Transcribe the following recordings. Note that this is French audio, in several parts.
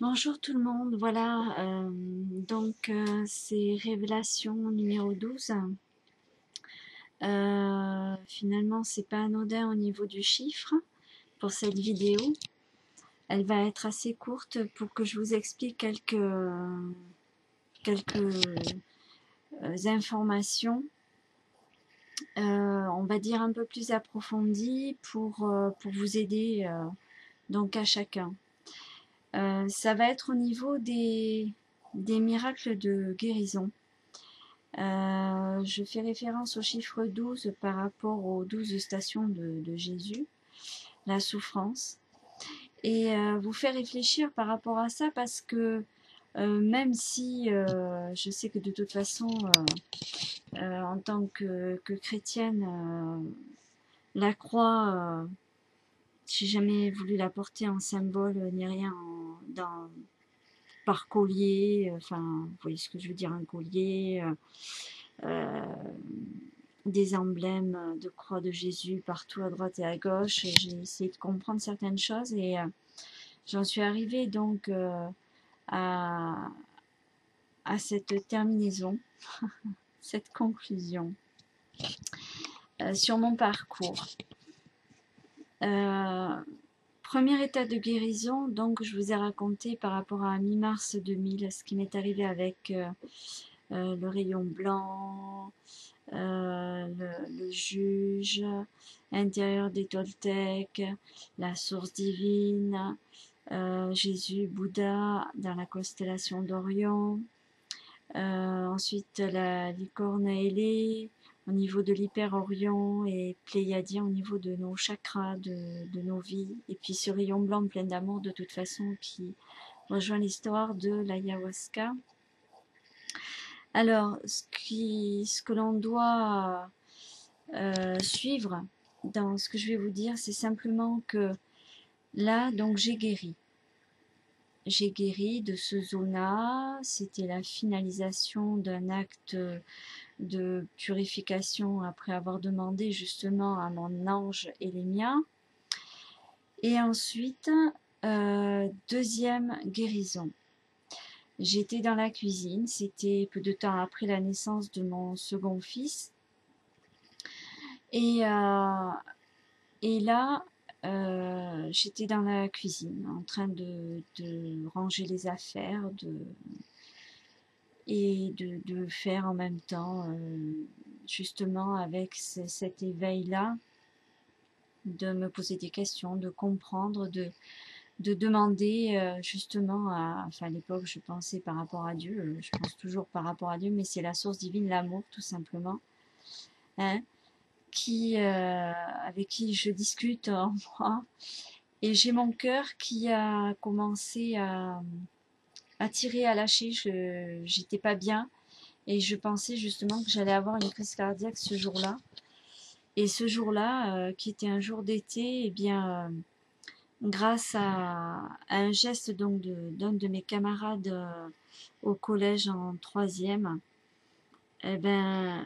Bonjour tout le monde, voilà, c'est Révélation numéro 12. Finalement, c'est pas anodin au niveau du chiffre pour cette vidéo. Elle va être assez courte pour que je vous explique quelques informations, on va dire un peu plus approfondies pour vous aider donc à chacun. Ça va être au niveau des miracles de guérison. Je fais référence au chiffre 12 par rapport aux 12 stations de Jésus, la souffrance, et vous faire réfléchir par rapport à ça parce que même si je sais que de toute façon, en tant que chrétienne, la croix, j'ai jamais voulu la porter en symbole ni rien par collier, enfin, vous voyez ce que je veux dire, un collier, euh, des emblèmes de croix de Jésus partout à droite et à gauche. Et j'ai essayé de comprendre certaines choses et j'en suis arrivée donc à, à cette terminaison, cette conclusion sur mon parcours. Euh, Premier état de guérison, donc je vous ai raconté par rapport à mi-mars 2000 ce qui m'est arrivé avec le rayon blanc, le juge, intérieur des Toltecs, la source divine, Jésus, Bouddha dans la constellation d'Orion, ensuite la licorne ailée au niveau de l'hyper-Orion et Pléiadien au niveau de nos chakras, de nos vies, et puis ce rayon blanc plein d'amour de toute façon qui rejoint l'histoire de l'ayahuasca. Alors, ce que l'on doit suivre dans ce que je vais vous dire, c'est simplement que là, donc j'ai guéri. J'ai guéri de ce zona, c'était la finalisation d'un acte de purification après avoir demandé justement à mon ange et les miens. Et ensuite, deuxième guérison. J'étais dans la cuisine, c'était peu de temps après la naissance de mon second fils. Et, et là, j'étais dans la cuisine en train de ranger les affaires et de faire en même temps, justement avec cet éveil-là, de me poser des questions, de comprendre, de demander justement enfin à l'époque je pensais par rapport à Dieu, je pense toujours par rapport à Dieu, mais c'est la source divine, l'amour tout simplement, hein, avec qui je discute en moi. Et j'ai mon cœur qui a commencé à tirer, à lâcher. J'étais pas bien et je pensais justement que j'allais avoir une crise cardiaque ce jour-là. Et ce jour-là, qui était un jour d'été, eh bien, grâce à un geste donc d'un de mes camarades au collège en troisième, eh ben,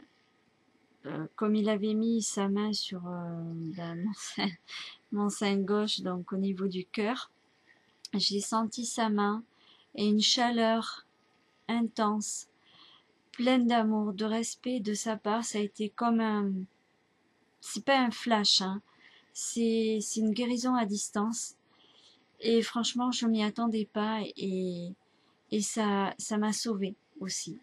comme il avait mis sa main sur mon sein gauche, donc au niveau du cœur, j'ai senti sa main et une chaleur intense, pleine d'amour, de respect de sa part. Ça a été comme un... C'est pas un flash, hein. C'est une guérison à distance. Et franchement, je m'y attendais pas et ça m'a sauvée aussi.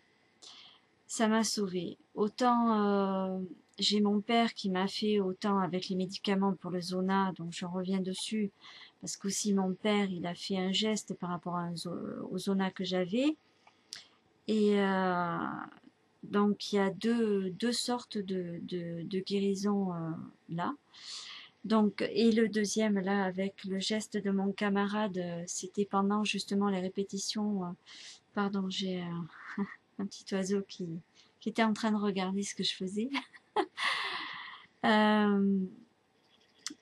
Ça m'a sauvée. Autant j'ai mon père qui m'a fait autant avec les médicaments pour le zona, donc je reviens dessus, parce qu'aussi mon père, il a fait un geste par rapport au zona que j'avais. Et donc il y a deux sortes de guérison là. Donc, et le deuxième là, avec le geste de mon camarade, c'était pendant justement les répétitions. Pardon, j'ai un petit oiseau qui était en train de regarder ce que je faisais. Euh,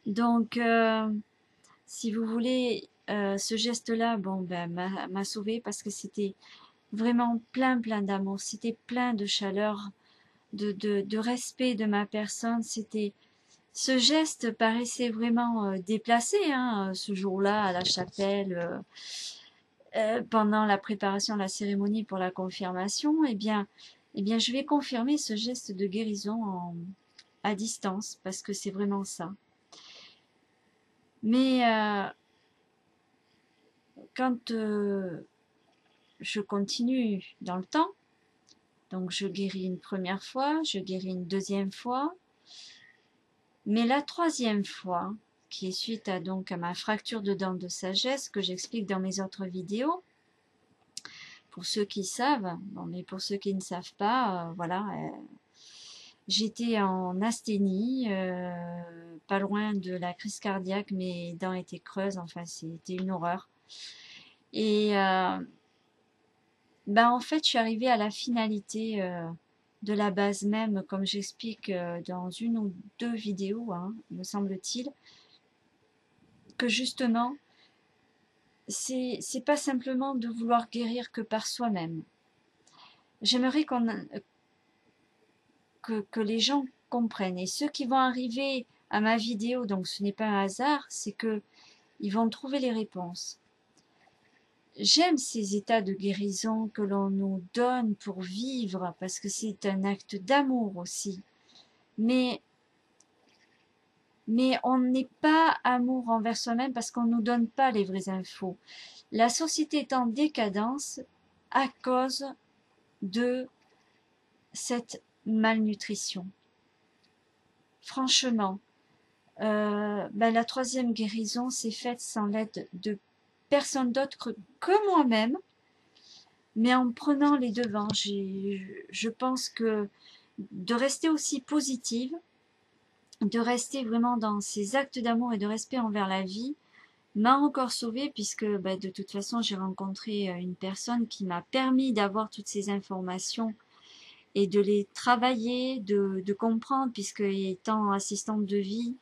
donc, si vous voulez, ce geste-là, bon, ben, m'a sauvé parce que c'était vraiment plein d'amour, c'était plein de chaleur, de respect de ma personne. C'était ce geste paraissait vraiment déplacé, hein, ce jour-là à la chapelle. pendant la préparation de la cérémonie pour la confirmation, je vais confirmer ce geste de guérison à distance, parce que c'est vraiment ça. Mais quand je continue dans le temps, donc je guéris une première fois, je guéris une deuxième fois, mais la troisième fois, qui est suite à ma fracture de dents de sagesse que j'explique dans mes autres vidéos, pour ceux qui savent, bon, mais pour ceux qui ne savent pas, voilà, j'étais en asthénie, pas loin de la crise cardiaque, mes dents étaient creuses, enfin c'était une horreur. Et en fait, je suis arrivée à la finalité de la base même, comme j'explique dans une ou deux vidéos, hein, me semble-t-il, que justement, c'est pas simplement de vouloir guérir que par soi-même. J'aimerais que les gens comprennent. Et ceux qui vont arriver à ma vidéo, donc ce n'est pas un hasard, c'est que ils vont trouver les réponses. J'aime ces états de guérison que l'on nous donne pour vivre, parce que c'est un acte d'amour aussi. Mais on n'est pas amour envers soi-même parce qu'on ne nous donne pas les vraies infos. La société est en décadence à cause de cette malnutrition. Franchement, la troisième guérison s'est faite sans l'aide de personne d'autre que moi-même, mais en prenant les devants. Je pense que de rester aussi positive, de rester vraiment dans ces actes d'amour et de respect envers la vie, m'a encore sauvée, puisque de toute façon j'ai rencontré une personne qui m'a permis d'avoir toutes ces informations et de les travailler, de comprendre, puisque étant assistante de vie,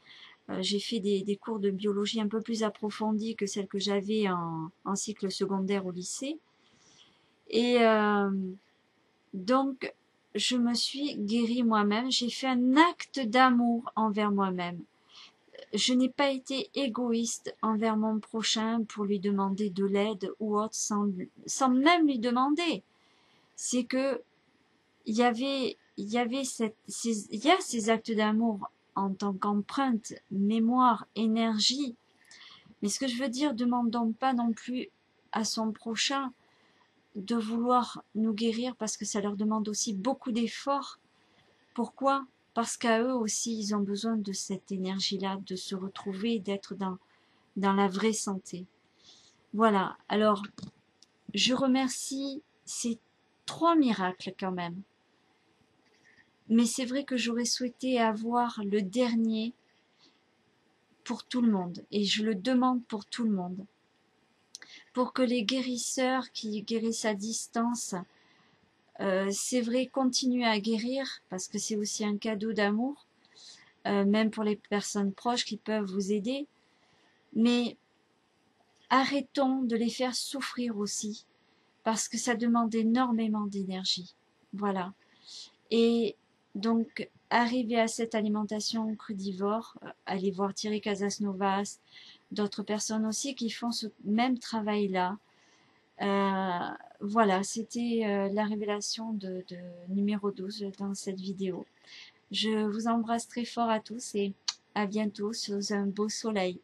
j'ai fait des cours de biologie un peu plus approfondis que celles que j'avais en cycle secondaire au lycée. Et donc, je me suis guérie moi-même, j'ai fait un acte d'amour envers moi-même. Je n'ai pas été égoïste envers mon prochain pour lui demander de l'aide ou autre sans même lui demander. C'est que il y a ces actes d'amour en tant qu'empreinte, mémoire, énergie. Mais ce que je veux dire, demandons pas non plus à son prochain de vouloir nous guérir parce que ça leur demande aussi beaucoup d'efforts. Pourquoi? Parce qu'à eux aussi, ils ont besoin de cette énergie-là, de se retrouver, d'être dans la vraie santé. Voilà, alors je remercie ces 3 miracles quand même. Mais c'est vrai que j'aurais souhaité avoir le dernier pour tout le monde. Et je le demande pour tout le monde. Pour que les guérisseurs qui guérissent à distance, c'est vrai, continuent à guérir, parce que c'est aussi un cadeau d'amour, même pour les personnes proches qui peuvent vous aider. Mais arrêtons de les faire souffrir aussi, parce que ça demande énormément d'énergie. Voilà. Et donc, arriver à cette alimentation crudivore, allez voir Thierry Casasnovas, d'autres personnes aussi qui font ce même travail-là. Voilà, c'était la révélation de numéro 12 dans cette vidéo. Je vous embrasse très fort à tous et à bientôt sous un beau soleil.